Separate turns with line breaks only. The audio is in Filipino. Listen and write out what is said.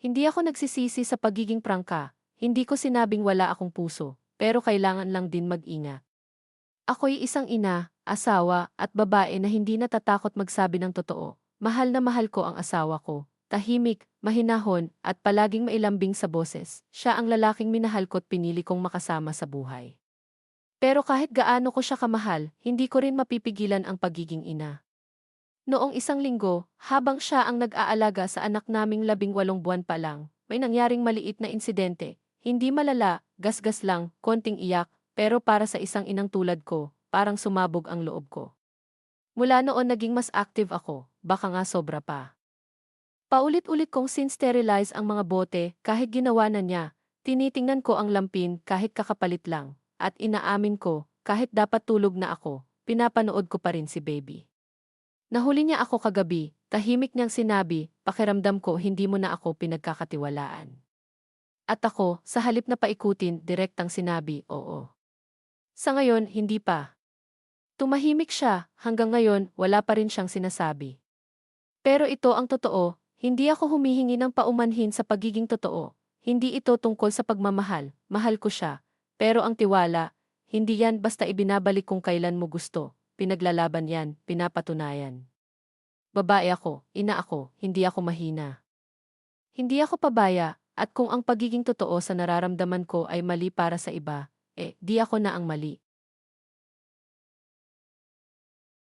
Hindi ako nagsisisi sa pagiging prangka, hindi ko sinabing wala akong puso, pero kailangan lang din mag-ingat. Ako'y isang ina, asawa, at babae na hindi natatakot magsabi ng totoo. Mahal na mahal ko ang asawa ko. Tahimik, mahinahon, at palaging mailambing sa boses. Siya ang lalaking minahal ko't pinili kong makasama sa buhay. Pero kahit gaano ko siya kamahal, hindi ko rin mapipigilan ang pagiging ina. Noong isang linggo, habang siya ang nag-aalaga sa anak naming 18 buwan pa lang, may nangyaring maliit na insidente. Hindi malala, gasgas lang, konting iyak, pero para sa isang inang tulad ko, parang sumabog ang loob ko. Mula noon naging mas active ako, baka nga sobra pa. Paulit-ulit kong sinsterilize ang mga bote kahit ginawa na niya. Tinitingnan ko ang lampin kahit kakapalit lang. At inaamin ko, kahit dapat tulog na ako, pinapanood ko pa rin si baby. Nahuli niya ako kagabi, tahimik niyang sinabi, pakiramdam ko hindi mo na ako pinagkakatiwalaan. At ako, sa halip na paikutin, direktang sinabi, oo. Sa ngayon, hindi pa. Tumahimik siya, hanggang ngayon, wala pa rin siyang sinasabi. Pero ito ang totoo, hindi ako humihingi ng paumanhin sa pagiging totoo. Hindi ito tungkol sa pagmamahal, mahal ko siya. Pero ang tiwala, hindi yan basta ibinabalik kung kailan mo gusto. Pinaglalaban yan, pinapatunayan. Babae ako, ina ako, hindi ako mahina. Hindi ako pabaya, at kung ang pagiging totoo sa nararamdaman ko ay mali para sa iba, di ako na ang mali.